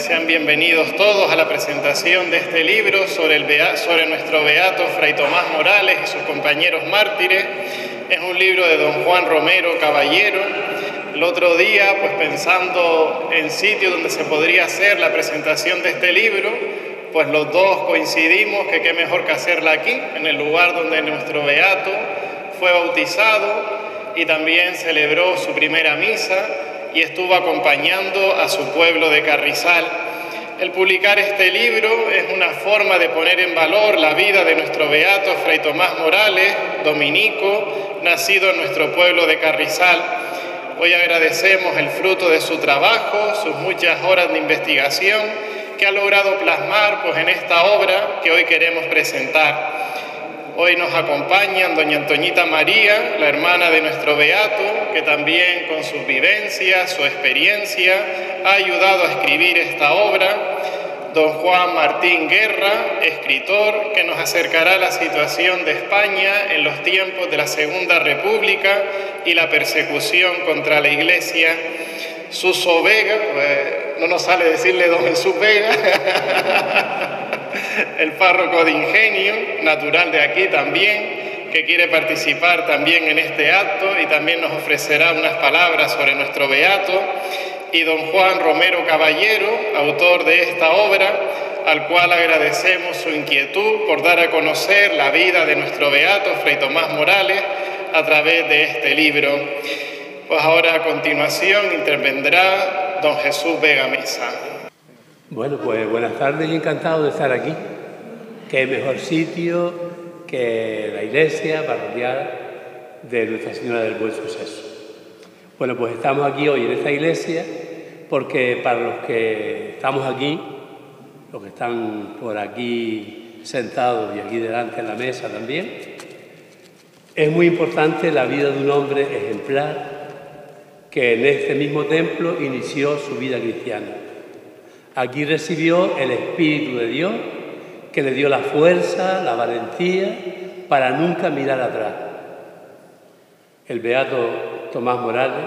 sean bienvenidos todos a la presentación de este libro sobre nuestro beato Fray Tomás Morales y sus compañeros mártires. Es un libro de don Juan Romero Caballero. El otro día, pues pensando en sitios donde se podría hacer la presentación de este libro, pues los dos coincidimos que qué mejor que hacerla aquí, en el lugar donde nuestro beato fue bautizado y también celebró su primera misa y estuvo acompañando a su pueblo de Carrizal. El publicar este libro es una forma de poner en valor la vida de nuestro beato Fray Tomás Morales, dominico, nacido en nuestro pueblo de Carrizal. Hoy agradecemos el fruto de su trabajo, sus muchas horas de investigación que ha logrado plasmar en esta obra que hoy queremos presentar. Hoy nos acompañan doña Antoñita María, la hermana de nuestro beato, que también con sus vivencias, su experiencia, ha ayudado a escribir esta obra. Don Juan Martín Guerra, escritor, que nos acercará a la situación de España en los tiempos de la Segunda República y la persecución contra la Iglesia. Suso Vega, pues no nos sale decirle don Jesús Vega, el párroco de Ingenio, natural de aquí también, que quiere participar también en este acto y también nos ofrecerá unas palabras sobre nuestro beato, y don Juan Romero Caballero, autor de esta obra, al cual agradecemos su inquietud por dar a conocer la vida de nuestro beato Fray Tomás Morales a través de este libro. Pues ahora a continuación intervendrá don Jesús Vega Mesa. Bueno, pues buenas tardes y encantado de estar aquí. Qué mejor sitio que la iglesia parroquial de Nuestra Señora del Buen Suceso. Bueno, pues estamos aquí hoy en esta iglesia porque para los que estamos aquí, los que están por aquí sentados y aquí delante en la mesa también, es muy importante la vida de un hombre ejemplar que en este mismo templo inició su vida cristiana. Aquí recibió el Espíritu de Dios, que le dio la fuerza, la valentía para nunca mirar atrás. El beato Tomás Morales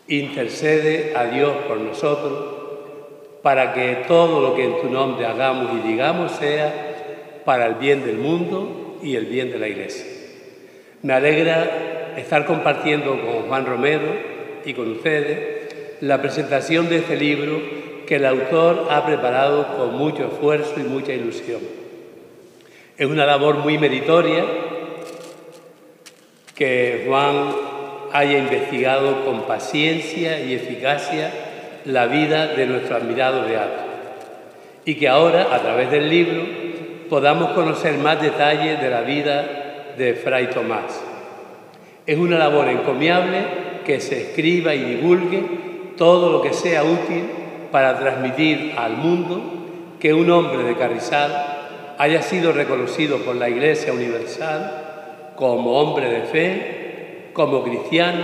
intercede a Dios por nosotros para que todo lo que en tu nombre hagamos y digamos sea para el bien del mundo y el bien de la Iglesia. Me alegra estar compartiendo con Juan Romero y con ustedes la presentación de este libro que el autor ha preparado con mucho esfuerzo y mucha ilusión. Es una labor muy meritoria que Juan haya investigado con paciencia y eficacia la vida de nuestro admirado beato y que ahora, a través del libro, podamos conocer más detalles de la vida de Fray Tomás. Es una labor encomiable que se escriba y divulgue todo lo que sea útil para transmitir al mundo que un hombre de Carrizal haya sido reconocido por la Iglesia Universal como hombre de fe, como cristiano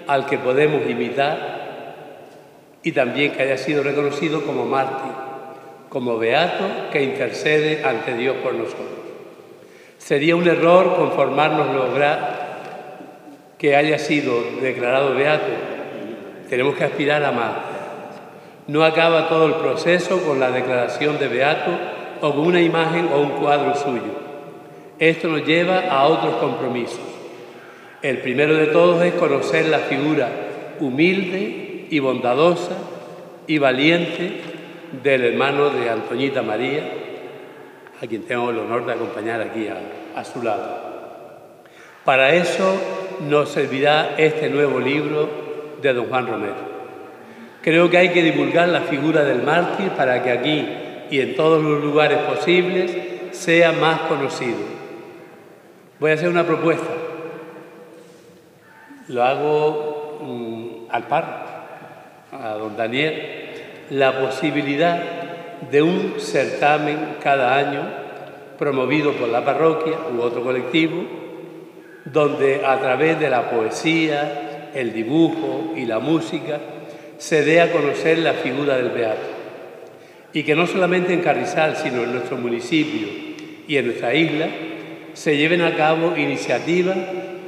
al que podemos imitar, y también que haya sido reconocido como mártir, como beato que intercede ante Dios por nosotros. Sería un error conformarnos lograr que haya sido declarado beato. Tenemos que aspirar a más. No acaba todo el proceso con la declaración de beato o con una imagen o un cuadro suyo. Esto nos lleva a otros compromisos. El primero de todos es conocer la figura humilde y bondadosa y valiente del hermano de Antoñita María, a quien tengo el honor de acompañar aquí a su lado. Para eso nos servirá este nuevo libro de don Juan Romero. Creo que hay que divulgar la figura del mártir para que aquí y en todos los lugares posibles sea más conocido. Voy a hacer una propuesta. Lo hago al párroco, a don Daniel, la posibilidad de un certamen cada año promovido por la parroquia u otro colectivo, donde a través de la poesía, el dibujo y la música se dé a conocer la figura del beato. Y que no solamente en Carrizal, sino en nuestro municipio y en nuestra isla, se lleven a cabo iniciativas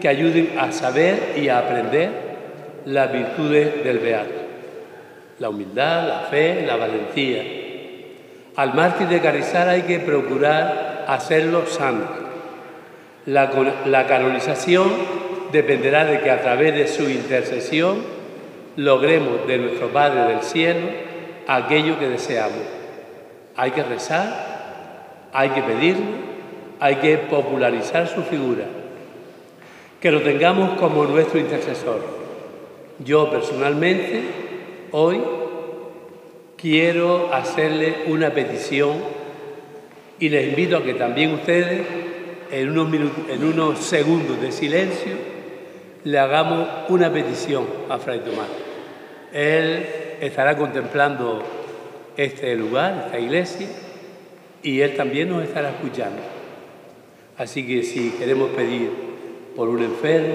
que ayuden a saber y a aprender las virtudes del beato. la humildad, la fe, la valentía. Al mártir de Carrizal hay que procurar hacerlo santo. La canonización dependerá de que a través de su intercesión logremos de nuestro Padre del Cielo aquello que deseamos. Hay que rezar, hay que pedirle, hay que popularizar su figura. Que lo tengamos como nuestro intercesor. Yo personalmente, hoy, quiero hacerle una petición y les invito a que también ustedes, en unos segundos de silencio, le hagamos una petición a Fray Tomás. Él estará contemplando este lugar, esta iglesia, y él también nos estará escuchando. Así que si queremos pedir por un enfermo,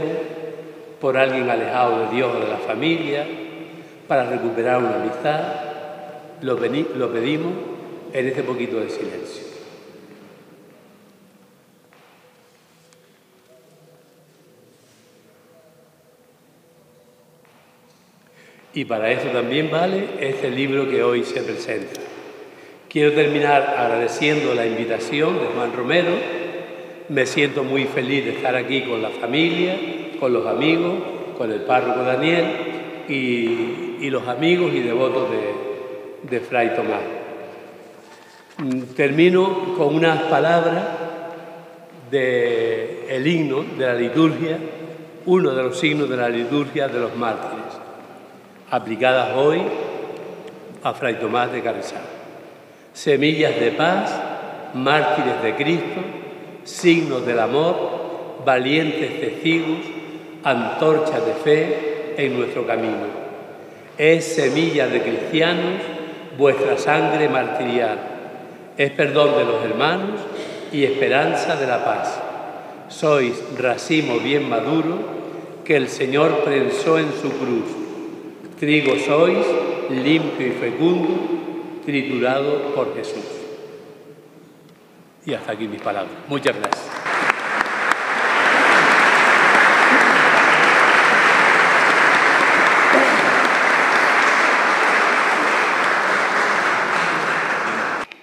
por alguien alejado de Dios o de la familia, para recuperar una amistad, lo pedimos en este poquito de silencio. Y para eso también vale este libro que hoy se presenta. Quiero terminar agradeciendo la invitación de Juan Romero. Me siento muy feliz de estar aquí con la familia, con los amigos, con el párroco Daniel y los amigos y devotos de Fray Tomás. Termino con unas palabras del himno de la liturgia, uno de los signos de la liturgia de los mártires, aplicadas hoy a Fray Tomás de Carrizal. Semillas de paz, mártires de Cristo, signos del amor, valientes testigos, antorchas de fe en nuestro camino. Es semilla de cristianos vuestra sangre martirial, es perdón de los hermanos y esperanza de la paz. Sois racimo bien maduro que el Señor prensó en su cruz. Trigo sois, limpio y fecundo, triturado por Jesús. Y hasta aquí mis palabras. Muchas gracias.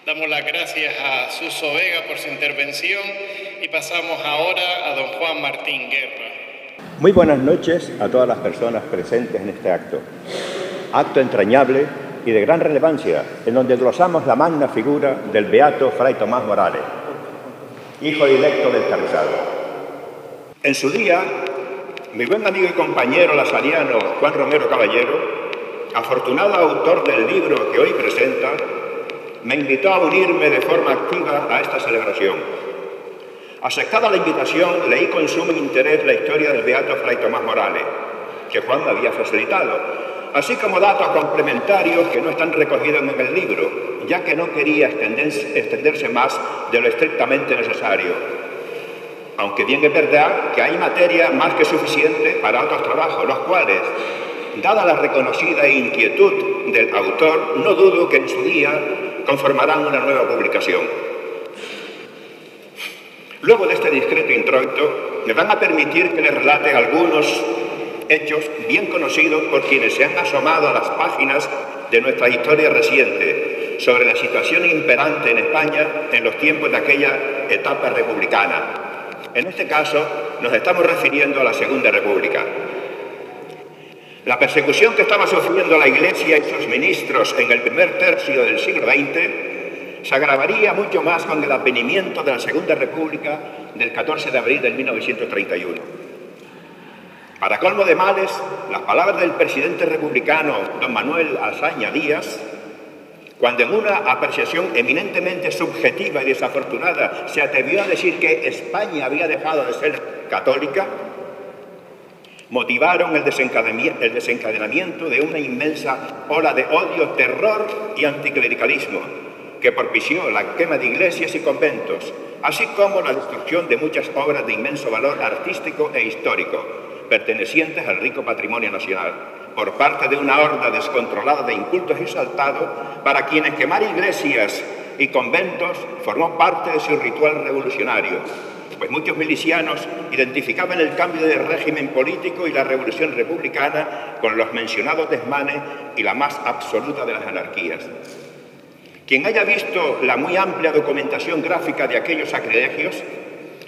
Damos las gracias a Suso Vega por su intervención y pasamos ahora a don Juan Martín Guerra. Muy buenas noches a todas las personas presentes en este acto. Acto entrañable y de gran relevancia, en donde glosamos la magna figura del beato Fray Tomás Morales, hijo directo del Carrizal. En su día, mi buen amigo y compañero lasariano Juan Romero Caballero, afortunado autor del libro que hoy presenta, me invitó a unirme de forma activa a esta celebración. Aceptada la invitación, leí con sumo interés la historia del beato Fray Tomás Morales, que Juan me había facilitado, así como datos complementarios que no están recogidos en el libro, ya que no quería extenderse más de lo estrictamente necesario. Aunque bien es verdad que hay materia más que suficiente para otros trabajos, los cuales, dada la reconocida inquietud del autor, no dudo que en su día conformarán una nueva publicación. Luego de este discreto introito, me van a permitir que les relate algunos hechos bien conocidos por quienes se han asomado a las páginas de nuestra historia reciente sobre la situación imperante en España en los tiempos de aquella etapa republicana. En este caso, nos estamos refiriendo a la Segunda República. La persecución que estaba sufriendo la Iglesia y sus ministros en el primer tercio del siglo XX se agravaría mucho más con el advenimiento de la Segunda República del 14 de abril de 1931. Para colmo de males, las palabras del presidente republicano don Manuel Azaña Díaz, cuando en una apreciación eminentemente subjetiva y desafortunada se atrevió a decir que España había dejado de ser católica, motivaron el desencadenamiento de una inmensa ola de odio, terror y anticlericalismo que propició la quema de iglesias y conventos, así como la destrucción de muchas obras de inmenso valor artístico e histórico, pertenecientes al rico patrimonio nacional, por parte de una horda descontrolada de incultos exaltados, para quienes quemar iglesias y conventos formó parte de su ritual revolucionario, pues muchos milicianos identificaban el cambio de régimen político y la revolución republicana con los mencionados desmanes y la más absoluta de las anarquías. Quien haya visto la muy amplia documentación gráfica de aquellos sacrilegios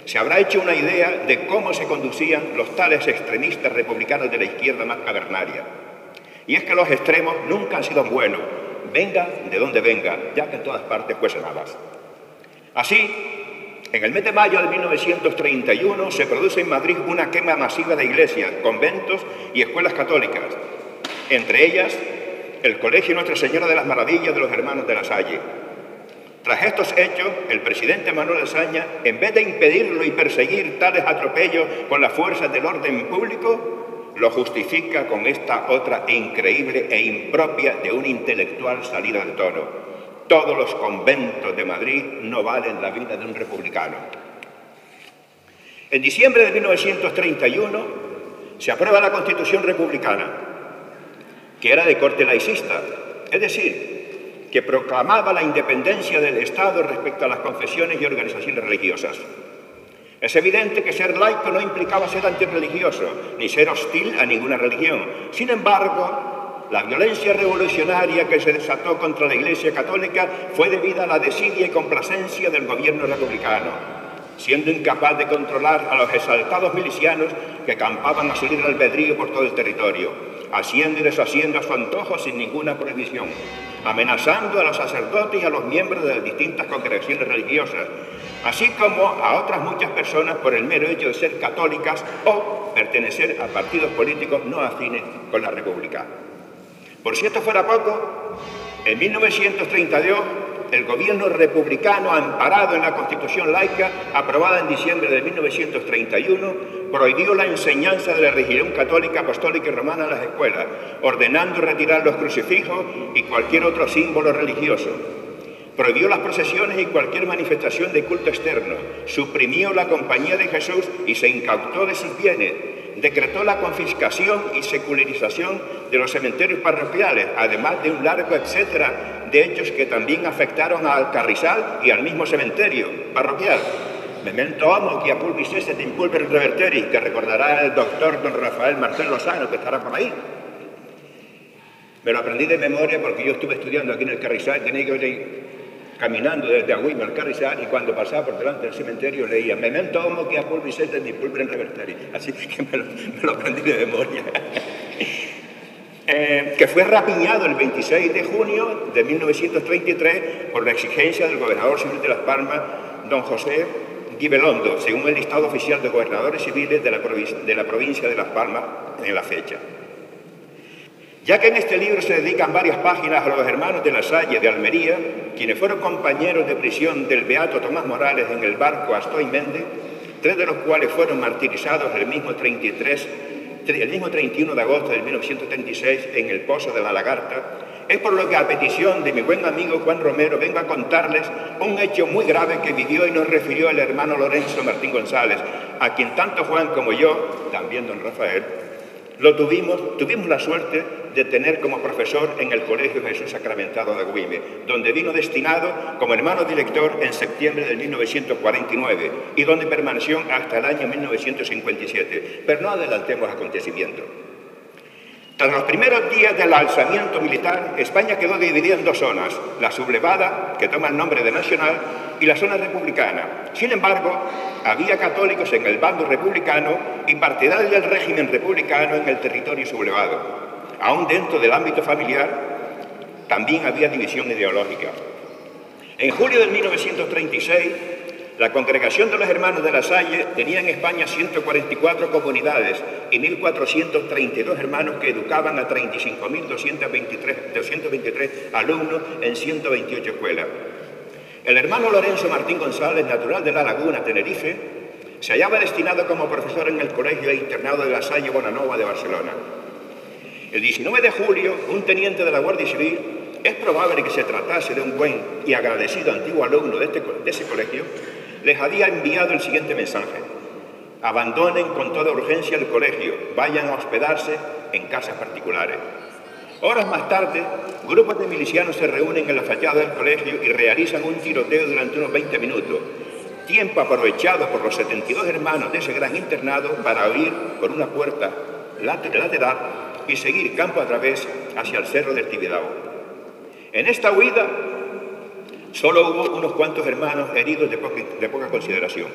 se habrá hecho una idea de cómo se conducían los tales extremistas republicanos de la izquierda más cavernaria. Y es que los extremos nunca han sido buenos, venga de donde venga, ya que en todas partes cuecen habas. Así, en el mes de mayo de 1931 se produce en Madrid una quema masiva de iglesias, conventos y escuelas católicas, entre ellas el Colegio Nuestra Señora de las Maravillas de los Hermanos de la Salle. Tras estos hechos, el presidente Manuel Azaña, en vez de impedirlo y perseguir tales atropellos con las fuerzas del orden público, lo justifica con esta otra increíble e impropia de un intelectual salida de tono. Todos los conventos de Madrid no valen la vida de un republicano. En diciembre de 1931 se aprueba la Constitución republicana, que era de corte laicista, es decir, que proclamaba la independencia del Estado respecto a las confesiones y organizaciones religiosas. Es evidente que ser laico no implicaba ser antirreligioso, ni ser hostil a ninguna religión. Sin embargo, la violencia revolucionaria que se desató contra la Iglesia Católica fue debida a la desidia y complacencia del gobierno republicano, siendo incapaz de controlar a los exaltados milicianos que campaban a su libre albedrío por todo el territorio, haciendo y deshaciendo a su antojo sin ninguna prohibición, amenazando a los sacerdotes y a los miembros de las distintas congregaciones religiosas, así como a otras muchas personas por el mero hecho de ser católicas o pertenecer a partidos políticos no afines con la República. Por si esto fuera poco, en 1932 el gobierno republicano, amparado en la Constitución laica, aprobada en diciembre de 1931, prohibió la enseñanza de la religión católica, apostólica y romana en las escuelas, ordenando retirar los crucifijos y cualquier otro símbolo religioso. Prohibió las procesiones y cualquier manifestación de culto externo, suprimió la Compañía de Jesús y se incautó de sus bienes, decretó la confiscación y secularización de los cementerios parroquiales, además de un largo etcétera de hechos que también afectaron al Carrizal y al mismo cementerio parroquial. Memento homo qui apulvis esse in pulver reverteri, que recordará el doctor don Rafael Marcel Lozano, que estará por ahí. Me lo aprendí de memoria porque yo estuve estudiando aquí en el Carrizal, tenía que ir caminando desde Agüime al Carrizal, y cuando pasaba por delante del cementerio leía Memento homo qui apulvis esse in pulver reverteri. Así que me lo aprendí de memoria. Que fue rapiñado el 26 de junio de 1933 por la exigencia del gobernador civil de Las Palmas, don José Guibelondo, según el listado oficial de gobernadores civiles de la provincia de Las Palmas en la fecha. Ya que en este libro se dedican varias páginas a los hermanos de La Salle de Almería, quienes fueron compañeros de prisión del beato Tomás Morales en el barco Astoy Méndez, 3 de los cuales fueron martirizados el mismo 31 de agosto de 1936 en el Pozo de la Lagarta, es por lo que a petición de mi buen amigo Juan Romero vengo a contarles un hecho muy grave que vivió y nos refirió el hermano Lorenzo Martín González, a quien tanto Juan como yo, también don Rafael, tuvimos la suerte de tener como profesor en el Colegio Jesús Sacramentado de Agüime, donde vino destinado como hermano director en septiembre de 1949 y donde permaneció hasta el año 1957. Pero no adelantemos acontecimientos. Tras los primeros días del alzamiento militar, España quedó dividida en 2 zonas, la sublevada, que toma el nombre de nacional, y la zona republicana. Sin embargo, había católicos en el bando republicano y partidarios del régimen republicano en el territorio sublevado. Aún dentro del ámbito familiar, también había división ideológica. En julio de 1936, la Congregación de los Hermanos de La Salle tenía en España 144 comunidades y 1.432 hermanos que educaban a 35.223 alumnos en 128 escuelas. El hermano Lorenzo Martín González, natural de La Laguna, Tenerife, se hallaba destinado como profesor en el Colegio e Internado de La Salle Bonanova de Barcelona. El 19 de julio, un teniente de la Guardia Civil, es probable que se tratase de un buen y agradecido antiguo alumno de ese colegio, les había enviado el siguiente mensaje: abandonen con toda urgencia el colegio, vayan a hospedarse en casas particulares. Horas más tarde, grupos de milicianos se reúnen en la fachada del colegio y realizan un tiroteo durante unos 20 minutos. tiempo aprovechado por los 72 hermanos de ese gran internado para huir por una puerta lateral y seguir campo a través hacia el cerro del Tibidabo. En esta huida solo hubo unos cuantos hermanos heridos de poca consideración.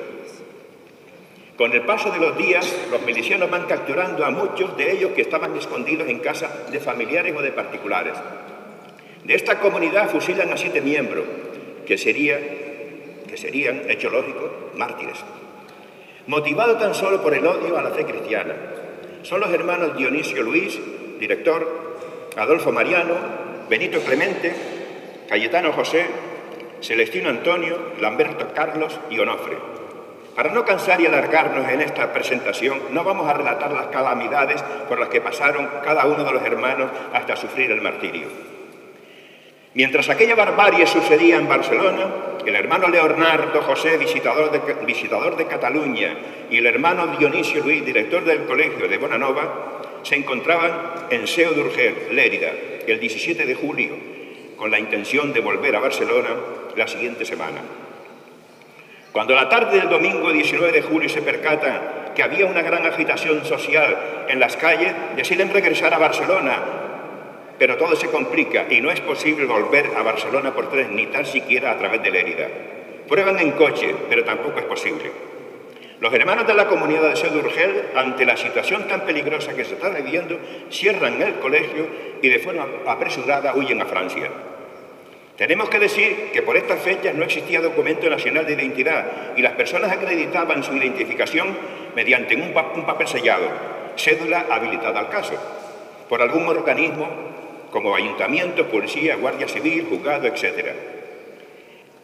Con el paso de los días, los milicianos van capturando a muchos de ellos que estaban escondidos en casa de familiares o de particulares. De esta comunidad fusilan a 7 miembros, que serían, hecho lógico, mártires. Motivado tan solo por el odio a la fe cristiana, son los hermanos Dionisio Luis, director, Adolfo Mariano, Benito Clemente, Cayetano José, Celestino Antonio, Lamberto Carlos y Onofre. Para no cansar y alargarnos en esta presentación, no vamos a relatar las calamidades por las que pasaron cada uno de los hermanos hasta sufrir el martirio. Mientras aquella barbarie sucedía en Barcelona, el hermano Leonardo José, visitador de Cataluña, y el hermano Dionisio Luis, director del colegio de Bonanova, se encontraban en Seo d'Urgell, Lérida, el 17 de julio, con la intención de volver a Barcelona la siguiente semana. Cuando la tarde del domingo 19 de julio se percatan que había una gran agitación social en las calles, deciden regresar a Barcelona, pero todo se complica y no es posible volver a Barcelona por tren, ni tan siquiera a través de Lérida. Prueban en coche, pero tampoco es posible. Los hermanos de la comunidad de Seo d'Urgell, ante la situación tan peligrosa que se está viviendo, cierran el colegio y de forma apresurada huyen a Francia. Tenemos que decir que por estas fechas no existía documento nacional de identidad y las personas acreditaban su identificación mediante un papel sellado, cédula habilitada al caso, por algún organismo como ayuntamiento, policía, guardia civil, juzgado, etc.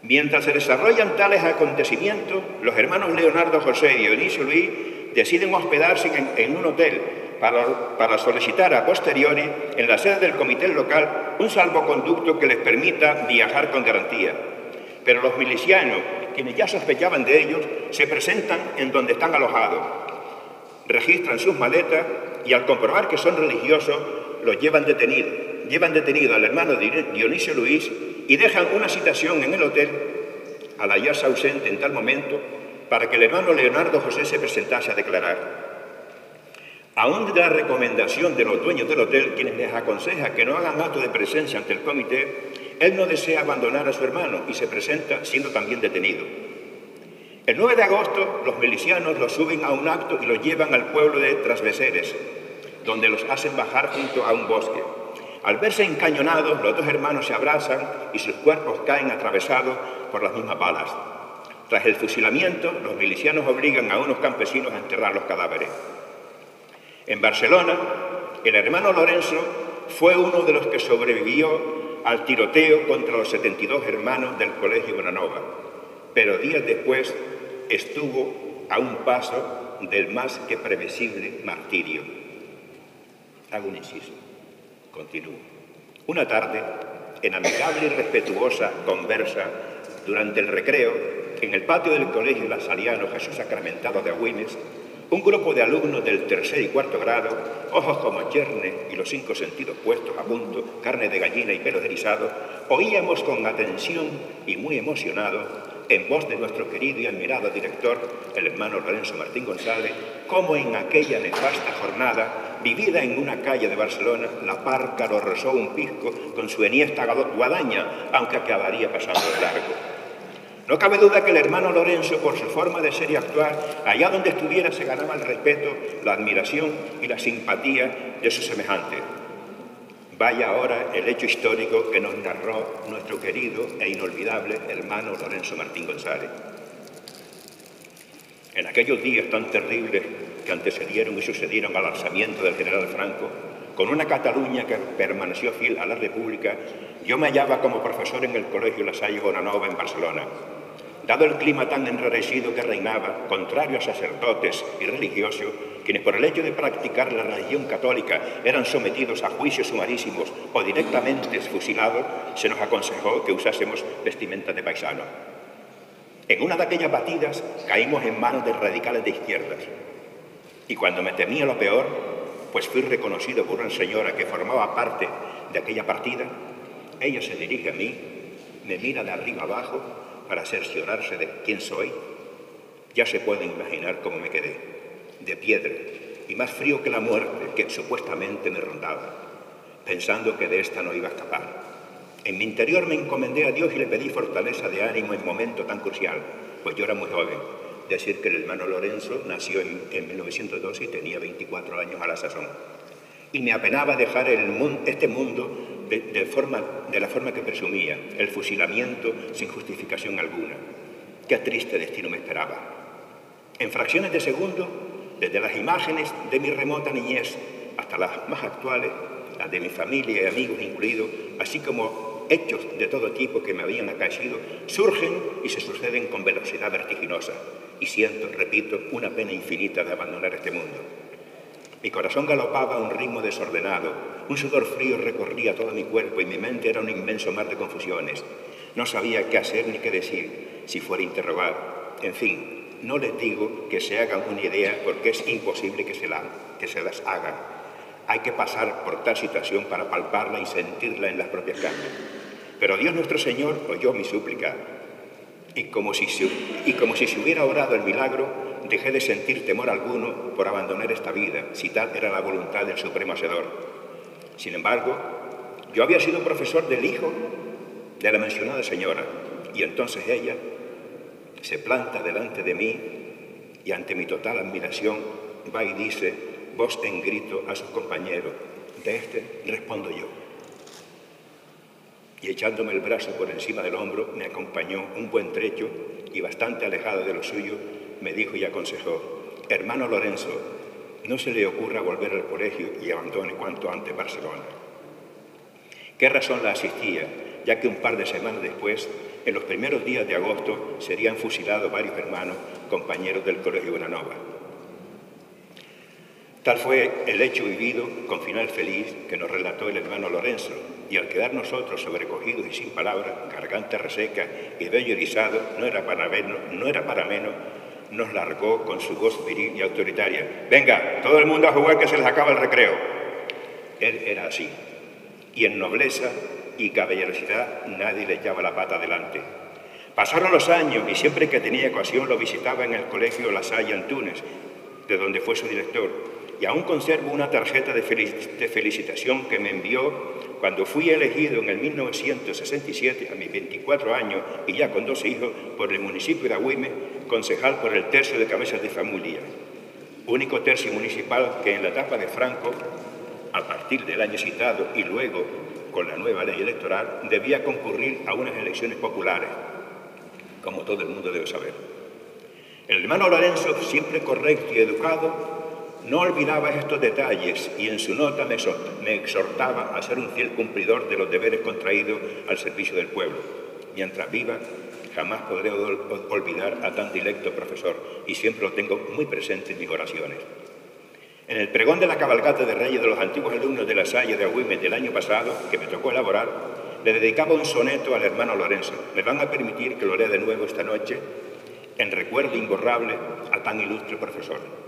Mientras se desarrollan tales acontecimientos, los hermanos Leonardo José y Dionisio Luis deciden hospedarse en un hotel para solicitar a posteriori en la sede del comité local un salvoconducto que les permita viajar con garantía. Pero los milicianos, quienes ya sospechaban de ellos, se presentan en donde están alojados, registran sus maletas y al comprobar que son religiosos, los llevan detenidos. Llevan detenido al hermano Dionisio Luis y dejan una citación en el hotel al hallarse ausente en tal momento para que el hermano Leonardo José se presentase a declarar. Aún de la recomendación de los dueños del hotel, quienes les aconsejan que no hagan acto de presencia ante el comité, él no desea abandonar a su hermano y se presenta siendo también detenido. El 9 de agosto, los milicianos los suben a un acto y los llevan al pueblo de Trasveseres, donde los hacen bajar junto a un bosque. Al verse encañonados, los dos hermanos se abrazan y sus cuerpos caen atravesados por las mismas balas. Tras el fusilamiento, los milicianos obligan a unos campesinos a enterrar los cadáveres. En Barcelona, el hermano Lorenzo fue uno de los que sobrevivió al tiroteo contra los 72 hermanos del colegio Bonanova, pero días después estuvo a un paso del más que previsible martirio. Hago un inciso. Continúo. Una tarde, en amigable y respetuosa conversa, durante el recreo, en el patio del colegio La Saliano Jesús Sacramentado de Agüines, un grupo de alumnos del 3er y 4º grado, ojos como cherne y los 5 sentidos puestos a punto, carne de gallina y pelos erizados, oíamos con atención y muy emocionados, en voz de nuestro querido y admirado director, el hermano Lorenzo Martín González, cómo en aquella nefasta jornada, vivida en una calle de Barcelona, la parca lo rezó un pisco con su enhiesta guadaña, aunque acabaría pasando de largo. No cabe duda que el hermano Lorenzo, por su forma de ser y actuar, allá donde estuviera se ganaba el respeto, la admiración y la simpatía de sus semejantes. Vaya ahora el hecho histórico que nos narró nuestro querido e inolvidable hermano Lorenzo Martín González. En aquellos días tan terribles que antecedieron y sucedieron al alzamiento del general Franco, con una Cataluña que permaneció fiel a la República, yo me hallaba como profesor en el Colegio La Salle Bonanova en Barcelona. Dado el clima tan enrarecido que reinaba, contrario a sacerdotes y religiosos, quienes por el hecho de practicar la religión católica eran sometidos a juicios sumarísimos o directamente fusilados, se nos aconsejó que usásemos vestimenta de paisano. En una de aquellas batidas caímos en manos de radicales de izquierdas. Y cuando me temía lo peor, pues fui reconocido por una señora que formaba parte de aquella partida, ella se dirige a mí, me mira de arriba abajo para cerciorarse de quién soy Ya se pueden imaginar cómo me quedé, de piedra, y más frío que la muerte que supuestamente me rondaba, pensando que de esta no iba a escapar. En mi interior me encomendé a Dios y le pedí fortaleza de ánimo en momento tan crucial, pues yo era muy joven. Decir que el hermano Lorenzo nació en 1912 y tenía 24 años a la sazón. Y me apenaba dejar este mundo de la forma que presumía, el fusilamiento sin justificación alguna. Qué triste destino me esperaba. En fracciones de segundo, desde las imágenes de mi remota niñez hasta las más actuales, las de mi familia y amigos incluidos, así como hechos de todo tipo que me habían acaecido, surgen y se suceden con velocidad vertiginosa. Y siento, repito, una pena infinita de abandonar este mundo. Mi corazón galopaba a un ritmo desordenado, un sudor frío recorría todo mi cuerpo y mi mente era un inmenso mar de confusiones. No sabía qué hacer ni qué decir, si fuera a interrogar. En fin, no les digo que se hagan una idea porque es imposible que se las hagan. Hay que pasar por tal situación para palparla y sentirla en las propias carnes. Pero Dios nuestro Señor oyó mi súplica y como si se hubiera obrado el milagro, dejé de sentir temor alguno por abandonar esta vida, si tal era la voluntad del Supremo Hacedor. Sin embargo, yo había sido profesor del hijo de la mencionada señora, y entonces ella se planta delante de mí y ante mi total admiración va y dice, voz en grito a sus compañeros, de este respondo yo. Y echándome el brazo por encima del hombro, me acompañó un buen trecho y bastante alejado de lo suyo, me dijo y aconsejó, hermano Lorenzo, no se le ocurra volver al colegio y abandone cuanto antes Barcelona. ¿Qué razón la asistía? Ya que un par de semanas después, en los primeros días de agosto, serían fusilados varios hermanos, compañeros del Colegio Bonanova. Tal fue el hecho vivido, con final feliz, que nos relató el hermano Lorenzo, y al quedar nosotros sobrecogidos y sin palabras, garganta reseca y vello erizado, no era para menos, nos largó con su voz viril y autoritaria. Venga, todo el mundo a jugar que se les acaba el recreo. Él era así, y en nobleza y caballerosidad nadie le echaba la pata adelante. Pasaron los años y siempre que tenía ocasión lo visitaba en el colegio La Salle Antunes, de donde fue su director. Y aún conservo una tarjeta de felicitación que me envió cuando fui elegido en el 1967, a mis 24 años y ya con 2 hijos, por el municipio de Agüime, concejal por el tercio de cabezas de familia. Único tercio municipal que en la etapa de Franco, a partir del año citado y luego con la nueva ley electoral, debía concurrir a unas elecciones populares, como todo el mundo debe saber. El hermano Lorenzo, siempre correcto y educado, no olvidaba estos detalles y en su nota me exhortaba a ser un fiel cumplidor de los deberes contraídos al servicio del pueblo. Mientras viva, jamás podré olvidar a tan dilecto profesor y siempre lo tengo muy presente en mis oraciones. En el pregón de la cabalgata de Reyes de los antiguos alumnos de La Salle de Agüime del año pasado, que me tocó elaborar, le dedicaba un soneto al hermano Lorenzo. Me van a permitir que lo lea de nuevo esta noche, en recuerdo imborrable a tan ilustre profesor.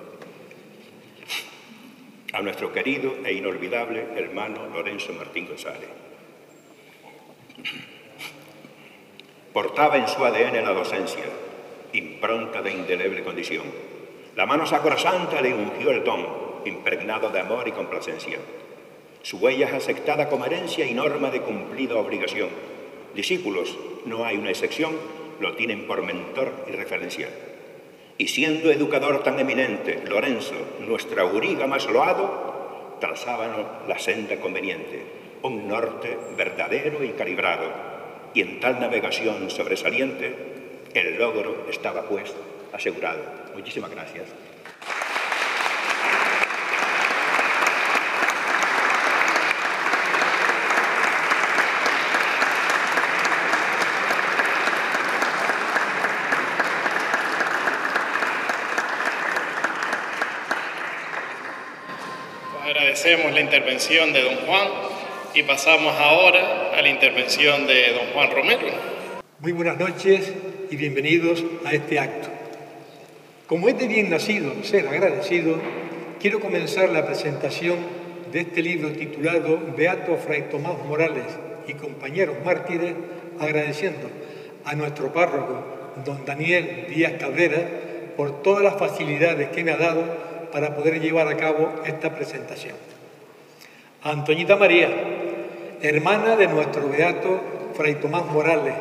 A nuestro querido e inolvidable hermano Lorenzo Martín González. Portaba en su ADN la docencia, impronta de indeleble condición. La mano sacrosanta le ungió el don, impregnado de amor y complacencia. Su huella es aceptada como herencia y norma de cumplida obligación. Discípulos, no hay una excepción, lo tienen por mentor y referencia. Y siendo educador tan eminente, Lorenzo, nuestra auriga más loado, trazábanos la senda conveniente, un norte verdadero y calibrado, y en tal navegación sobresaliente, el logro estaba pues asegurado. Muchísimas gracias. Agradecemos la intervención de don Juan y pasamos ahora a la intervención de don Juan Romero. Muy buenas noches y bienvenidos a este acto. Como es de bien nacido ser agradecido, quiero comenzar la presentación de este libro titulado Beato Fray Tomás Morales y compañeros mártires, agradeciendo a nuestro párroco, don Daniel Díaz Cabrera, por todas las facilidades que me ha dado para poder llevar a cabo esta presentación. A Antoñita María, hermana de nuestro beato Fray Tomás Morales,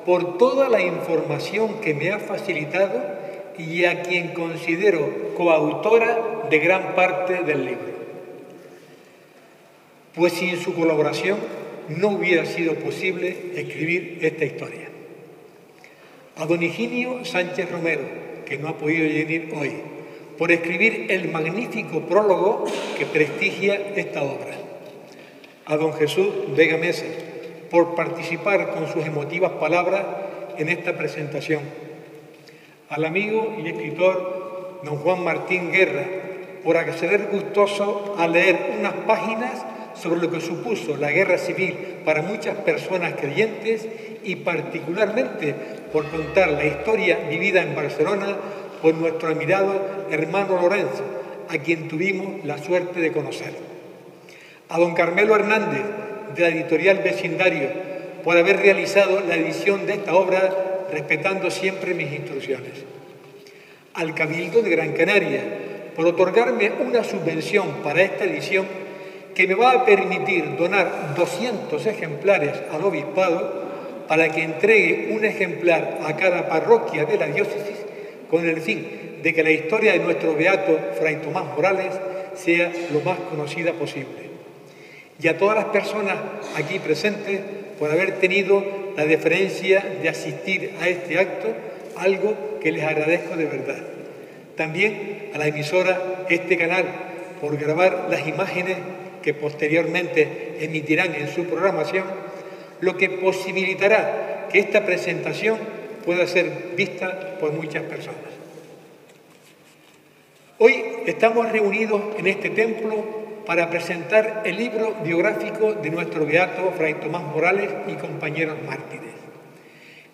por toda la información que me ha facilitado y a quien considero coautora de gran parte del libro, pues sin su colaboración no hubiera sido posible escribir esta historia. A don Higinio Sánchez Romero, que no ha podido venir hoy, por escribir el magnífico prólogo que prestigia esta obra. A don Jesús Vega Mesa, por participar con sus emotivas palabras en esta presentación. Al amigo y escritor don Juan Martín Guerra, por acceder gustoso a leer unas páginas sobre lo que supuso la guerra civil para muchas personas creyentes y particularmente por contar la historia vivida en Barcelona por nuestro admirado hermano Lorenzo, a quien tuvimos la suerte de conocer. A don Carmelo Hernández, de la editorial Vecindario, por haber realizado la edición de esta obra respetando siempre mis instrucciones. Al Cabildo de Gran Canaria, por otorgarme una subvención para esta edición que me va a permitir donar 200 ejemplares al obispado para que entregue un ejemplar a cada parroquia de la diócesis con el fin de que la historia de nuestro beato Fray Tomás Morales sea lo más conocida posible. Y a todas las personas aquí presentes por haber tenido la deferencia de asistir a este acto, algo que les agradezco de verdad. También a la emisora Este Canal por grabar las imágenes que posteriormente emitirán en su programación, lo que posibilitará que esta presentación pueda ser vista por muchas personas. Hoy estamos reunidos en este templo para presentar el libro biográfico de nuestro beato Fray Tomás Morales y compañeros mártires.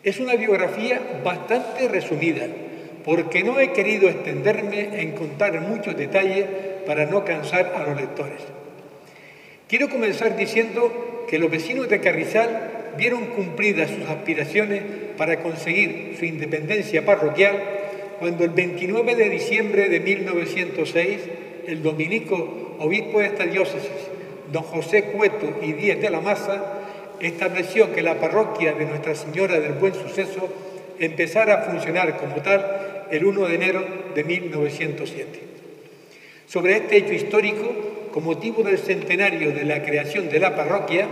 Es una biografía bastante resumida, porque no he querido extenderme en contar muchos detalles para no cansar a los lectores. Quiero comenzar diciendo que los vecinos de Carrizal vieron cumplidas sus aspiraciones para conseguir su independencia parroquial cuando el 29 de diciembre de 1906 el dominico obispo de esta diócesis, don José Cueto y Díez de la Maza, estableció que la parroquia de Nuestra Señora del Buen Suceso empezara a funcionar como tal el 1 de enero de 1907. Sobre este hecho histórico, con motivo del centenario de la creación de la parroquia,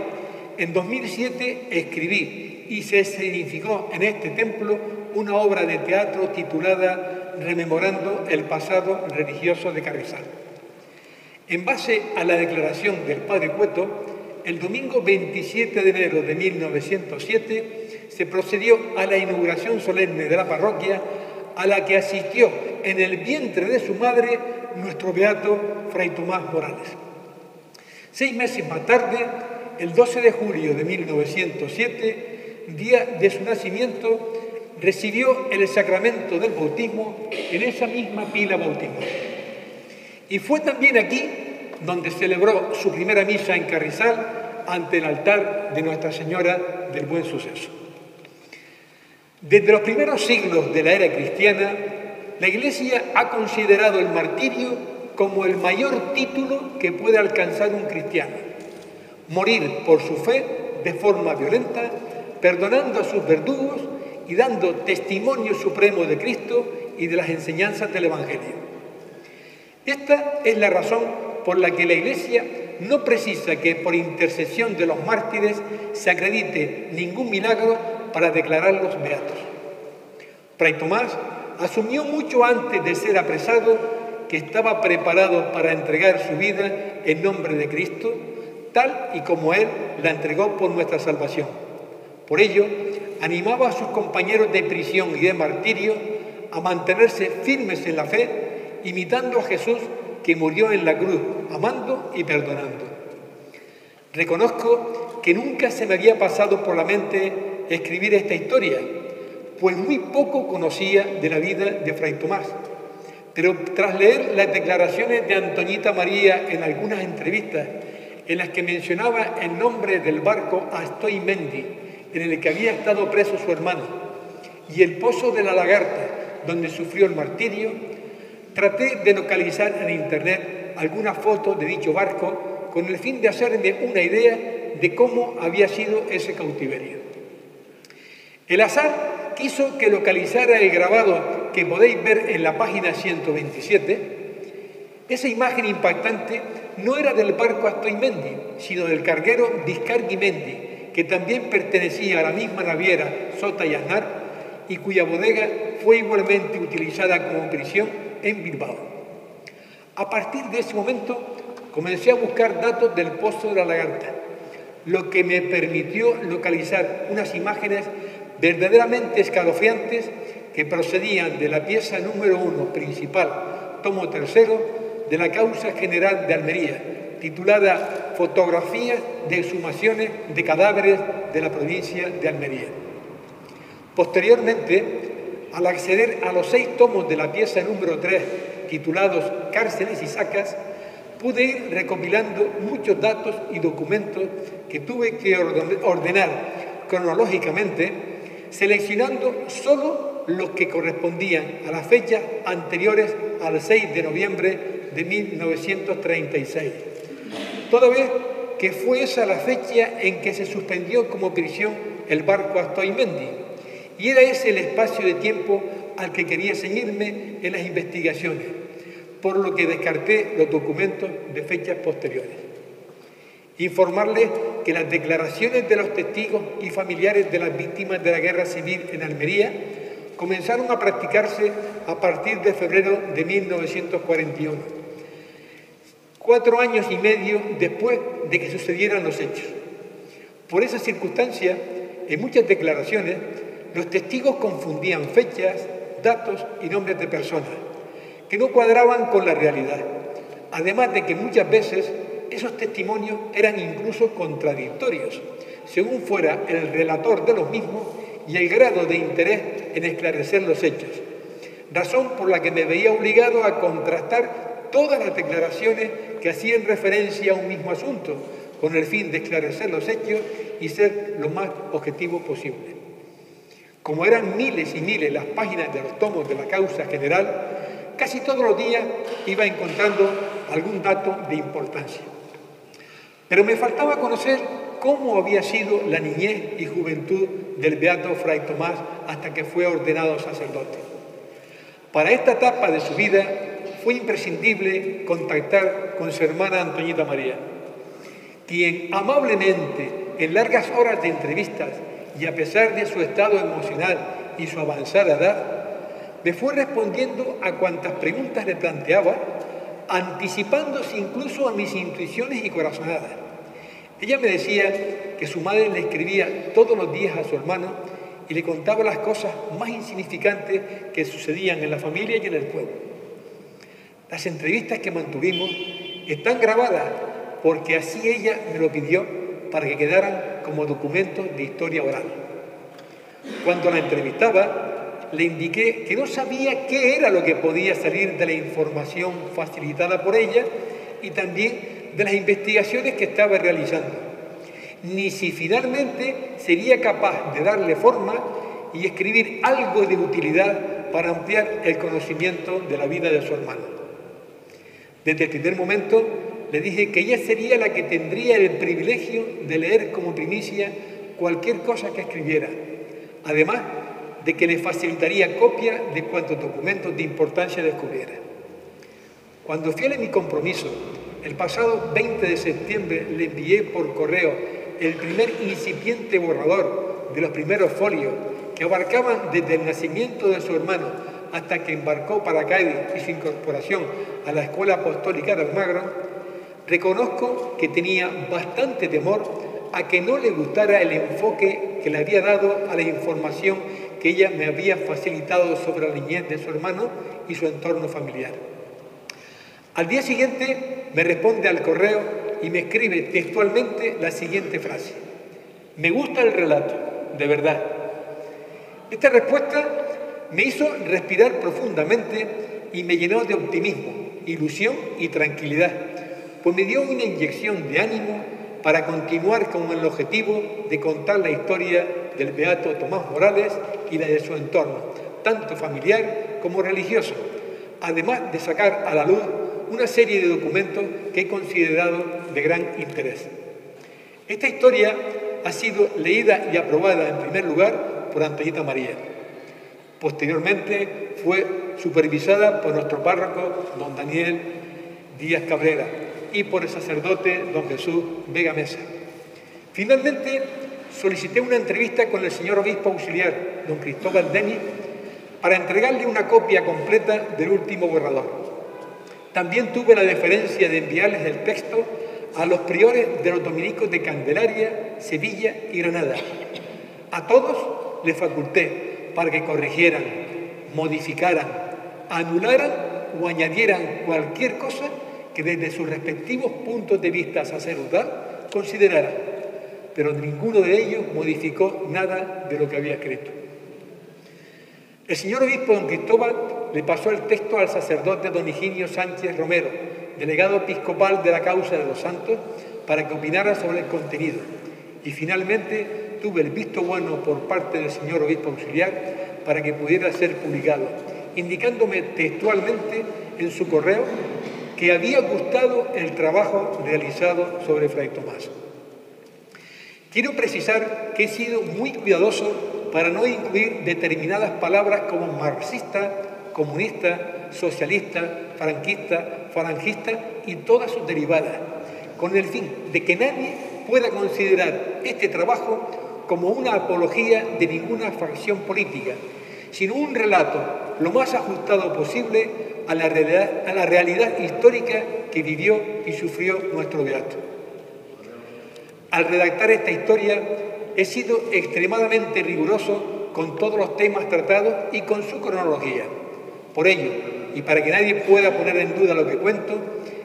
en 2007 escribí y se escenificó en este templo una obra de teatro titulada Rememorando el pasado religioso de Carrizal. En base a la declaración del padre Cueto, el domingo 27 de enero de 1907 se procedió a la inauguración solemne de la parroquia, a la que asistió en el vientre de su madre nuestro beato Fray Tomás Morales. 6 meses más tarde, el 12 de julio de 1907, día de su nacimiento, recibió el sacramento del bautismo en esa misma pila bautismal. Y fue también aquí donde celebró su primera misa en Carrizal ante el altar de Nuestra Señora del Buen Suceso. Desde los primeros siglos de la era cristiana, la Iglesia ha considerado el martirio como el mayor título que puede alcanzar un cristiano. Morir por su fe de forma violenta, perdonando a sus verdugos y dando testimonio supremo de Cristo y de las enseñanzas del Evangelio. Esta es la razón por la que la Iglesia no precisa que por intercesión de los mártires se acredite ningún milagro para declararlos beatos. Fray Tomás asumió mucho antes de ser apresado que estaba preparado para entregar su vida en nombre de Cristo, tal y como Él la entregó por nuestra salvación. Por ello, animaba a sus compañeros de prisión y de martirio a mantenerse firmes en la fe, imitando a Jesús que murió en la cruz, amando y perdonando. Reconozco que nunca se me había pasado por la mente escribir esta historia, pues muy poco conocía de la vida de Fray Tomás. Pero tras leer las declaraciones de Antoñita María en algunas entrevistas, en las que mencionaba el nombre del barco Astoy Mendi, en el que había estado preso su hermano, y el pozo de la Lagarta, donde sufrió el martirio, traté de localizar en internet algunas fotos de dicho barco con el fin de hacerme una idea de cómo había sido ese cautiverio. El azar quiso que localizara el grabado que podéis ver en la página 127. Esa imagen impactante no era del barco Astoimendi, sino del carguero Discarguimendi, que también pertenecía a la misma naviera Sota y Aznar y cuya bodega fue igualmente utilizada como prisión en Bilbao. A partir de ese momento comencé a buscar datos del Pozo de la Lagarta, lo que me permitió localizar unas imágenes verdaderamente escalofriantes que procedían de la pieza número 1 principal, tomo 3, de la Causa General de Almería, titulada Fotografías de exhumaciones de cadáveres de la provincia de Almería. Posteriormente, al acceder a los 6 tomos de la pieza número 3, titulados Cárceles y Sacas, pude ir recopilando muchos datos y documentos que tuve que ordenar cronológicamente, seleccionando solo los que correspondían a las fechas anteriores al 6 de noviembre de 1936, toda vez que fue esa la fecha en que se suspendió como prisión el barco Astoimendi, y era ese el espacio de tiempo al que quería ceñirme en las investigaciones, por lo que descarté los documentos de fechas posteriores. Informarles que las declaraciones de los testigos y familiares de las víctimas de la guerra civil en Almería comenzaron a practicarse a partir de febrero de 1941, 4 años y medio después de que sucedieran los hechos. Por esa circunstancia, en muchas declaraciones, los testigos confundían fechas, datos y nombres de personas que no cuadraban con la realidad, además de que muchas veces esos testimonios eran incluso contradictorios, según fuera el relator de los mismos y el grado de interés en esclarecer los hechos, razón por la que me veía obligado a contrastar todas las declaraciones que hacían referencia a un mismo asunto, con el fin de esclarecer los hechos y ser lo más objetivo posible. Como eran miles y miles las páginas de los tomos de la Causa General, casi todos los días iba encontrando algún dato de importancia. Pero me faltaba conocer cómo había sido la niñez y juventud del beato Fray Tomás hasta que fue ordenado sacerdote. Para esta etapa de su vida fue imprescindible contactar con su hermana Antoñita María, quien amablemente, en largas horas de entrevistas y a pesar de su estado emocional y su avanzada edad, me fue respondiendo a cuantas preguntas le planteaba, anticipándose incluso a mis intuiciones y corazonadas. Ella me decía que su madre le escribía todos los días a su hermano y le contaba las cosas más insignificantes que sucedían en la familia y en el pueblo. Las entrevistas que mantuvimos están grabadas porque así ella me lo pidió para que quedaran como documentos de historia oral. Cuando la entrevistaba, le indiqué que no sabía qué era lo que podía salir de la información facilitada por ella y también de las investigaciones que estaba realizando, ni si finalmente sería capaz de darle forma y escribir algo de utilidad para ampliar el conocimiento de la vida de su hermano. Desde el primer momento le dije que ella sería la que tendría el privilegio de leer como primicia cualquier cosa que escribiera, además de que le facilitaría copia de cuantos documentos de importancia descubriera. Cuando fiel en mi compromiso, el pasado 20 de septiembre le envié por correo el primer incipiente borrador de los primeros folios que abarcaban desde el nacimiento de su hermano hasta que embarcó para Cádiz y su incorporación a la Escuela Apostólica de Almagro, reconozco que tenía bastante temor a que no le gustara el enfoque que le había dado a la información que ella me había facilitado sobre la niñez de su hermano y su entorno familiar. Al día siguiente me responde al correo y me escribe textualmente la siguiente frase: «Me gusta el relato, de verdad». Esta respuesta me hizo respirar profundamente y me llenó de optimismo, ilusión y tranquilidad, pues me dio una inyección de ánimo para continuar con el objetivo de contar la historia del beato Tomás Morales y la de su entorno, tanto familiar como religioso, además de sacar a la luz una serie de documentos que he considerado de gran interés. Esta historia ha sido leída y aprobada en primer lugar por Antoñita María. Posteriormente fue supervisada por nuestro párroco, don Daniel Díaz Cabrera, y por el sacerdote, don Jesús Vega Mesa. Finalmente, solicité una entrevista con el señor obispo auxiliar, don Cristóbal Denis, para entregarle una copia completa del último borrador. También tuve la deferencia de enviarles el texto a los priores de los dominicos de Candelaria, Sevilla y Granada. A todos les faculté para que corrigieran, modificaran, anularan o añadieran cualquier cosa que desde sus respectivos puntos de vista sacerdotal consideraran, pero ninguno de ellos modificó nada de lo que había escrito. El señor obispo don Cristóbal le pasó el texto al sacerdote don Higinio Sánchez Romero, delegado episcopal de la causa de los santos, para que opinara sobre el contenido. Y finalmente tuve el visto bueno por parte del señor obispo auxiliar para que pudiera ser publicado, indicándome textualmente en su correo que había gustado el trabajo realizado sobre Fray Tomás. Quiero precisar que he sido muy cuidadoso para no incluir determinadas palabras como marxista, comunista, socialista, franquista, falangista y todas sus derivadas, con el fin de que nadie pueda considerar este trabajo como una apología de ninguna facción política, sino un relato lo más ajustado posible a la realidad histórica que vivió y sufrió nuestro beato. Al redactar esta historia he sido extremadamente riguroso con todos los temas tratados y con su cronología. Por ello, y para que nadie pueda poner en duda lo que cuento,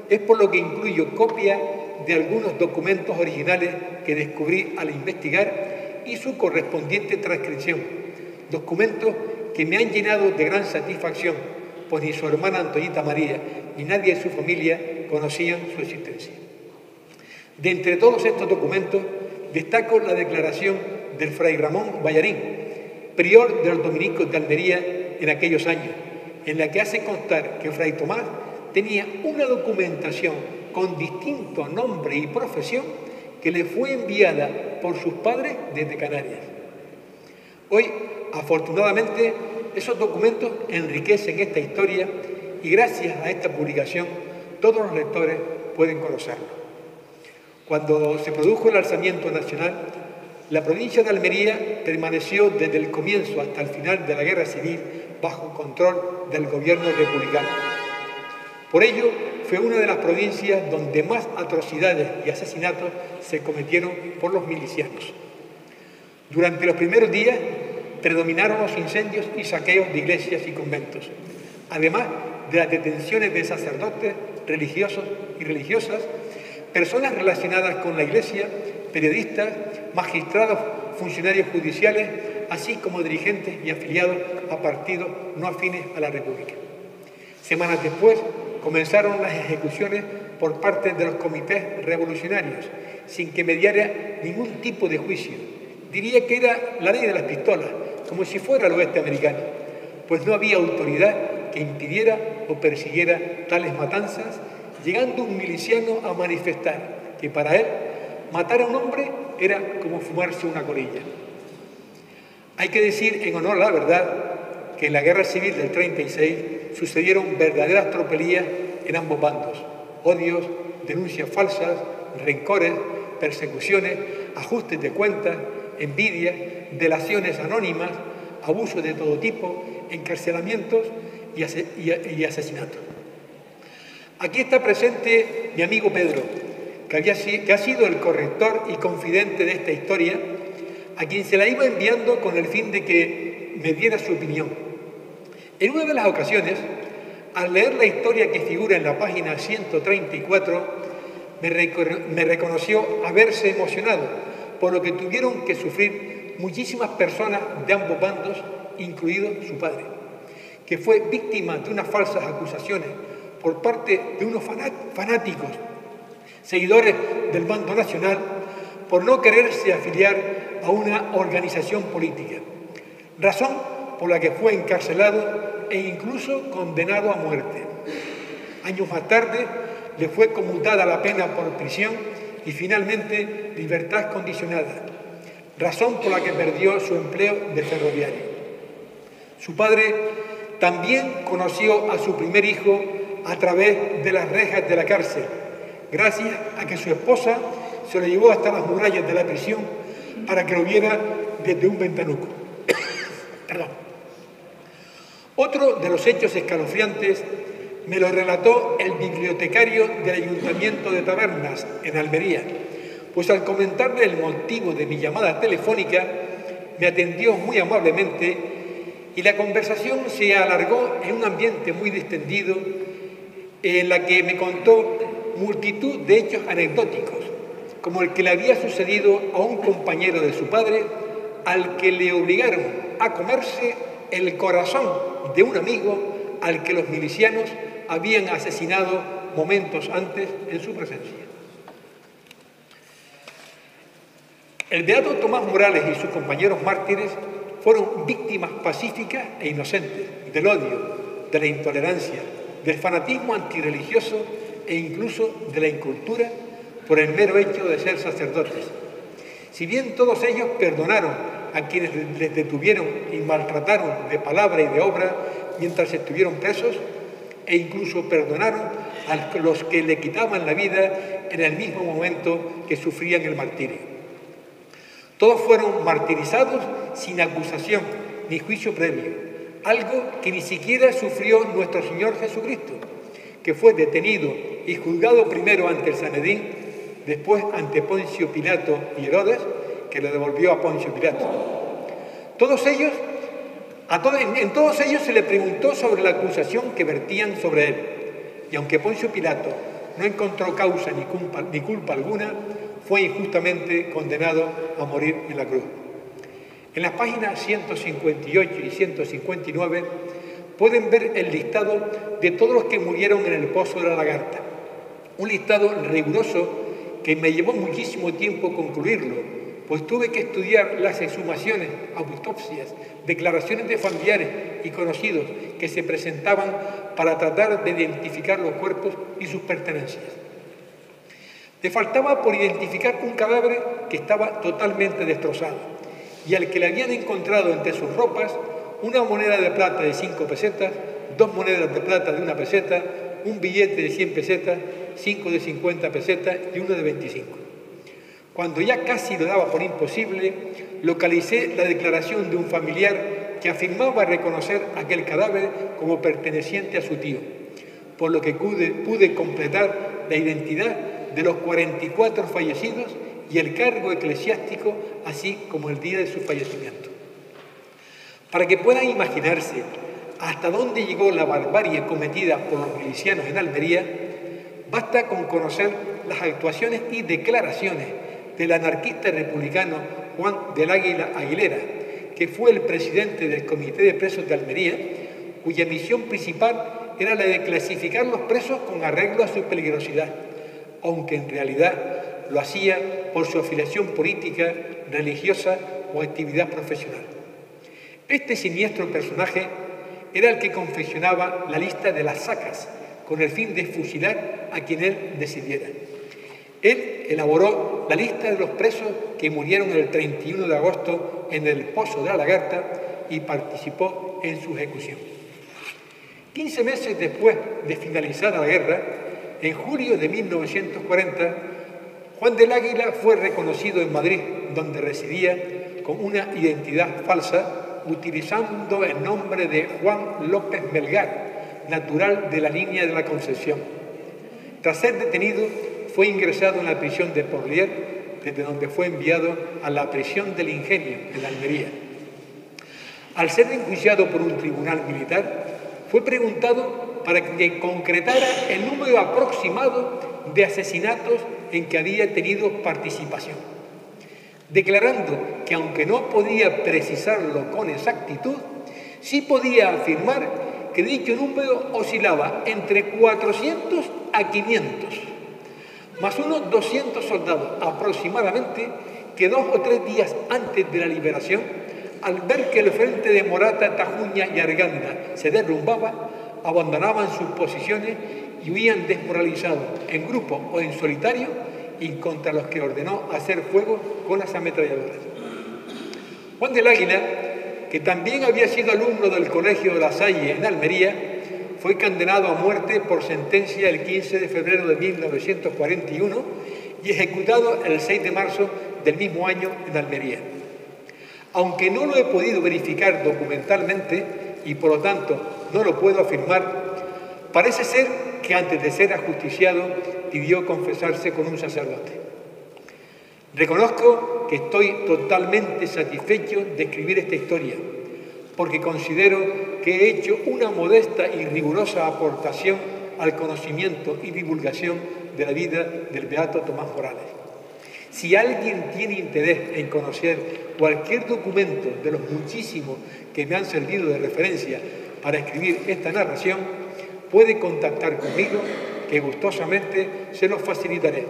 es por lo que incluyo copia de algunos documentos originales que descubrí al investigar y su correspondiente transcripción, documentos que me han llenado de gran satisfacción, pues ni su hermana Antoñita María ni nadie de su familia conocían su existencia. De entre todos estos documentos, destaco la declaración del fray Ramón Ballarín, prior de los dominicos de Almería en aquellos años, en la que hace constar que fray Tomás tenía una documentación con distinto nombre y profesión que le fue enviada por sus padres desde Canarias. Hoy, afortunadamente, esos documentos enriquecen esta historia y gracias a esta publicación todos los lectores pueden conocerlo. Cuando se produjo el alzamiento nacional, la provincia de Almería permaneció desde el comienzo hasta el final de la guerra civil bajo control del gobierno republicano. Por ello, fue una de las provincias donde más atrocidades y asesinatos se cometieron por los milicianos. Durante los primeros días predominaron los incendios y saqueos de iglesias y conventos, además de las detenciones de sacerdotes, religiosos y religiosas, personas relacionadas con la Iglesia, periodistas, magistrados, funcionarios judiciales, así como dirigentes y afiliados a partidos no afines a la República. Semanas después comenzaron las ejecuciones por parte de los comités revolucionarios, sin que mediara ningún tipo de juicio. Diría que era la ley de las pistolas, como si fuera el oeste americano, pues no había autoridad que impidiera o persiguiera tales matanzas, llegando un miliciano a manifestar que para él matar a un hombre era como fumarse una colilla. Hay que decir, en honor a la verdad, que en la guerra civil del 36 sucedieron verdaderas tropelías en ambos bandos: odios, denuncias falsas, rencores, persecuciones, ajustes de cuentas, envidias, delaciones anónimas, abusos de todo tipo, encarcelamientos y asesinatos. Aquí está presente mi amigo Pedro, que ha sido el corrector y confidente de esta historia, a quien se la iba enviando con el fin de que me diera su opinión. En una de las ocasiones, al leer la historia que figura en la página 134, me reconoció haberse emocionado, por lo que tuvieron que sufrir muchísimas personas de ambos bandos, incluido su padre, que fue víctima de unas falsas acusaciones por parte de unos fanáticos, seguidores del bando nacional, por no quererse afiliar a una organización política, razón por la que fue encarcelado e incluso condenado a muerte. Años más tarde le fue conmutada la pena por prisión y finalmente libertad condicionada, razón por la que perdió su empleo de ferroviario. Su padre también conoció a su primer hijo a través de las rejas de la cárcel, gracias a que su esposa se lo llevó hasta las murallas de la prisión para que lo viera desde un ventanuco. Perdón. Otro de los hechos escalofriantes me lo relató el bibliotecario del Ayuntamiento de Tabernas, en Almería, pues al comentarle el motivo de mi llamada telefónica, me atendió muy amablemente y la conversación se alargó en un ambiente muy distendido en la que me contó multitud de hechos anecdóticos, como el que le había sucedido a un compañero de su padre al que le obligaron a comerse el corazón de un amigo al que los milicianos habían asesinado momentos antes en su presencia. El beato Tomás Morales y sus compañeros mártires fueron víctimas pacíficas e inocentes del odio, de la intolerancia, del fanatismo antirreligioso e incluso de la incultura por el mero hecho de ser sacerdotes. Si bien todos ellos perdonaron a quienes les detuvieron y maltrataron de palabra y de obra mientras estuvieron presos, e incluso perdonaron a los que le quitaban la vida en el mismo momento que sufrían el martirio. Todos fueron martirizados sin acusación ni juicio previo, algo que ni siquiera sufrió nuestro Señor Jesucristo, que fue detenido y juzgado primero ante el Sanedrín, después ante Poncio Pilato y Herodes, que le devolvió a Poncio Pilato. En todos ellos se le preguntó sobre la acusación que vertían sobre él, y aunque Poncio Pilato no encontró causa ni culpa alguna, fue injustamente condenado a morir en la cruz. En las páginas 158 y 159 pueden ver el listado de todos los que murieron en el Pozo de la Lagarta, un listado riguroso que me llevó muchísimo tiempo concluirlo, pues tuve que estudiar las exhumaciones, autopsias, declaraciones de familiares y conocidos que se presentaban para tratar de identificar los cuerpos y sus pertenencias. Le faltaba por identificar un cadáver que estaba totalmente destrozado y al que le habían encontrado entre sus ropas una moneda de plata de 5 pesetas, 2 monedas de plata de 1 peseta, un billete de 100 pesetas, 5 de 50 pesetas y 1 de 25. Cuando ya casi lo daba por imposible, localicé la declaración de un familiar que afirmaba reconocer aquel cadáver como perteneciente a su tío, por lo que pude completar la identidad de los 44 fallecidos y el cargo eclesiástico, así como el día de su fallecimiento. Para que puedan imaginarse hasta dónde llegó la barbarie cometida por los milicianos en Almería, basta con conocer las actuaciones y declaraciones del anarquista republicano Juan del Águila Aguilera, que fue el presidente del Comité de Presos de Almería, cuya misión principal era la de clasificar los presos con arreglo a su peligrosidad, aunque en realidad lo hacía por su afiliación política, religiosa o actividad profesional. Este siniestro personaje era el que confeccionaba la lista de las sacas con el fin de fusilar a quien él decidiera. Él elaboró la lista de los presos que murieron el 31 de agosto en el Pozo de la Lagarta y participó en su ejecución. 15 meses después de finalizada la guerra, en julio de 1940, Juan del Águila fue reconocido en Madrid, donde residía con una identidad falsa, utilizando el nombre de Juan López Melgar, natural de la línea de la Concepción. Tras ser detenido, fue ingresado en la prisión de Porlier, desde donde fue enviado a la prisión del Ingenio, en Almería. Al ser enjuiciado por un tribunal militar, fue preguntado para que concretara el número aproximado de asesinatos en que había tenido participación, declarando que aunque no podía precisarlo con exactitud, sí podía afirmar que dicho número oscilaba entre 400 a 500, más unos 200 soldados aproximadamente que 2 o 3 días antes de la liberación al ver que el frente de Morata, Tajuña y Arganda se derrumbaba, abandonaban sus posiciones y huían desmoralizados, en grupo o en solitario, y contra los que ordenó hacer fuego con las ametralladoras. Juan del Águila, que también había sido alumno del Colegio de La Salle en Almería, fue condenado a muerte por sentencia el 15 de febrero de 1941 y ejecutado el 6 de marzo del mismo año en Almería. Aunque no lo he podido verificar documentalmente y por lo tanto no lo puedo afirmar, parece ser que antes de ser ajusticiado pidió confesarse con un sacerdote. Reconozco que estoy totalmente satisfecho de escribir esta historia, porque considero que he hecho una modesta y rigurosa aportación al conocimiento y divulgación de la vida del beato Tomás Morales. Si alguien tiene interés en conocer cualquier documento de los muchísimos que me han servido de referencia para escribir esta narración, puede contactar conmigo, que gustosamente se los facilitaré.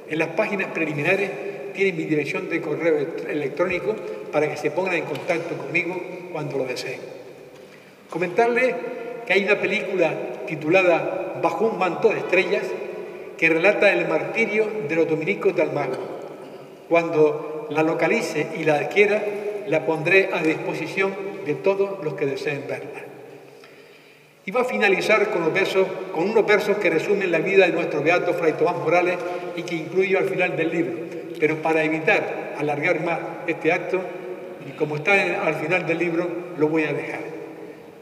En las páginas preliminares tienen mi dirección de correo electrónico para que se pongan en contacto conmigo cuando lo deseen. Comentarles que hay una película titulada Bajo un manto de estrellas que relata el martirio de los dominicos de Almagro. Cuando la localice y la adquiera, la pondré a disposición de todos los que deseen verla. Iba a finalizar con unos versos que resumen la vida de nuestro beato Fray Tomás Morales y que incluyo al final del libro, pero para evitar alargar más este acto, y como está al final del libro, lo voy a dejar.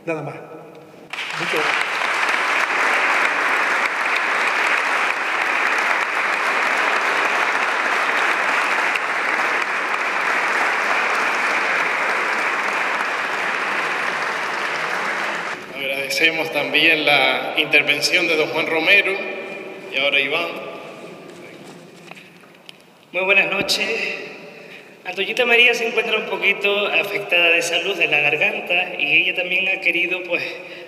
Nada más. Muchas gracias. Agradecemos también la intervención de don Juan Romero y ahora Iván. Muy buenas noches. Antoñita María se encuentra un poquito afectada de salud de la garganta y ella también ha querido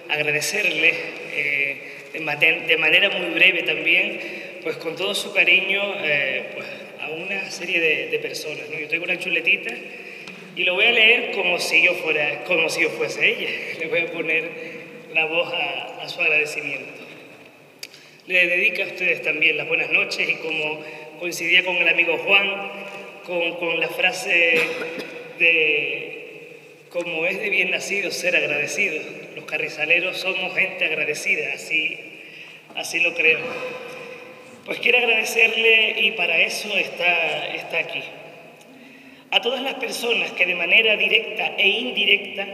agradecerle de manera muy breve también, con todo su cariño a una serie de personas, ¿no? Yo tengo una chuletita y lo voy a leer como si yo fuese ella. Le voy a poner la voz a su agradecimiento. Le dedica a ustedes también las buenas noches y como coincidía con el amigo Juan, con la frase de como es de bien nacido ser agradecido. Los carrizaleros somos gente agradecida, así lo creo. Pues quiero agradecerle y para eso está aquí. A todas las personas que de manera directa e indirecta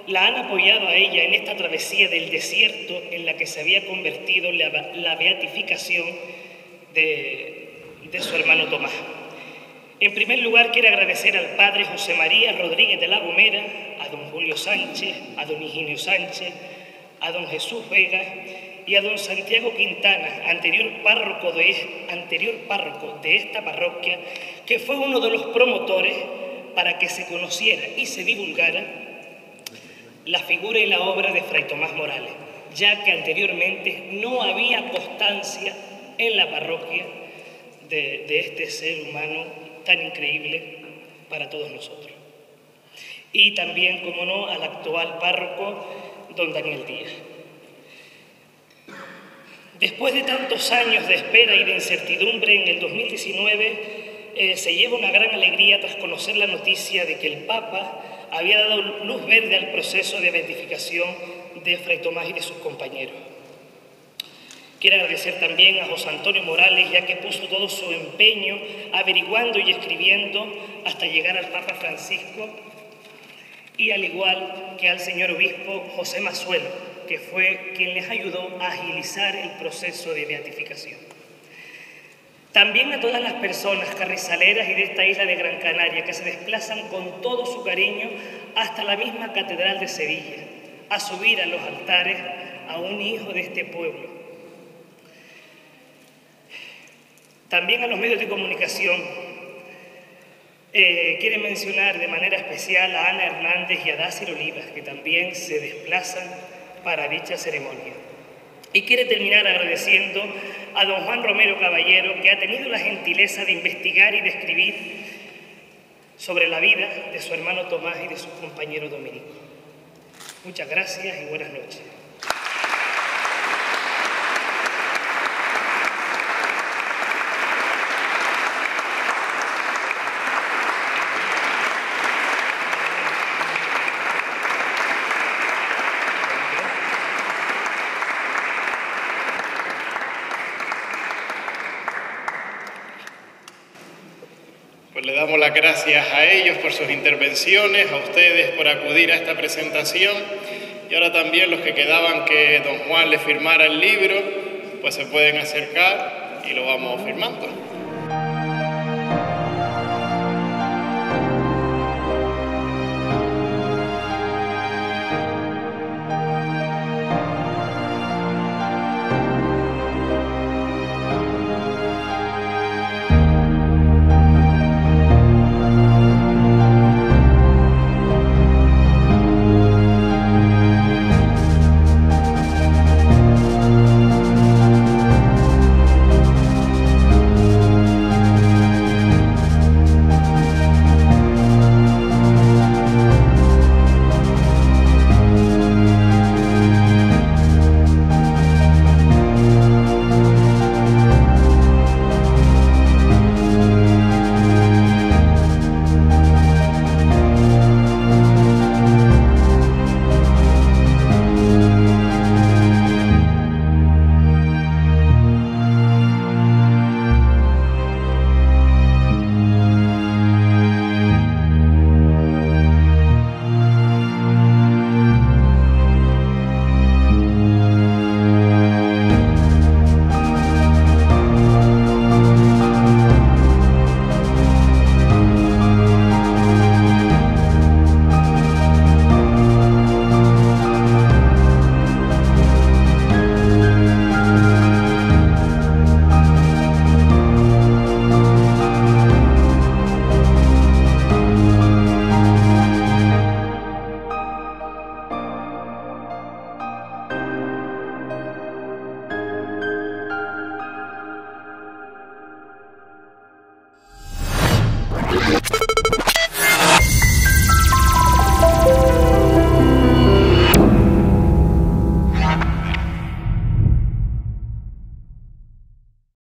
la han apoyado a ella en esta travesía del desierto en la que se había convertido la beatificación de su hermano Tomás. En primer lugar, quiero agradecer al padre José María Rodríguez de la Gomera, a don Julio Sánchez, a don Higinio Sánchez, a don Jesús Vega y a don Santiago Quintana, anterior párroco de esta parroquia, que fue uno de los promotores para que se conociera y se divulgara la figura y la obra de Fray Tomás Morales, ya que anteriormente no había constancia en la parroquia de este ser humano tan increíble para todos nosotros. Y también, como no, al actual párroco, don Daniel Díaz. Después de tantos años de espera y de incertidumbre, en el 2019 se lleva una gran alegría tras conocer la noticia de que el Papa había dado luz verde al proceso de beatificación de Fray Tomás y de sus compañeros. Quiero agradecer también a José Antonio Morales, ya que puso todo su empeño averiguando y escribiendo hasta llegar al Papa Francisco, y al igual que al señor obispo José Mazuelo, que fue quien les ayudó a agilizar el proceso de beatificación. También a todas las personas carrizaleras y de esta isla de Gran Canaria que se desplazan con todo su cariño hasta la misma Catedral de Sevilla, a subir a los altares a un hijo de este pueblo. También a los medios de comunicación. Quiere mencionar de manera especial a Ana Hernández y a Dácil Olivas, que también se desplazan para dicha ceremonia. Y quiere terminar agradeciendo a don Juan Romero Caballero, que ha tenido la gentileza de investigar y de escribir sobre la vida de su hermano Tomás y de sus compañeros dominicos. Muchas gracias y buenas noches. Pues le damos las gracias a ellos por sus intervenciones, a ustedes por acudir a esta presentación, y ahora también los que quedaban que don Juan le firmara el libro, pues se pueden acercar y lo vamos firmando.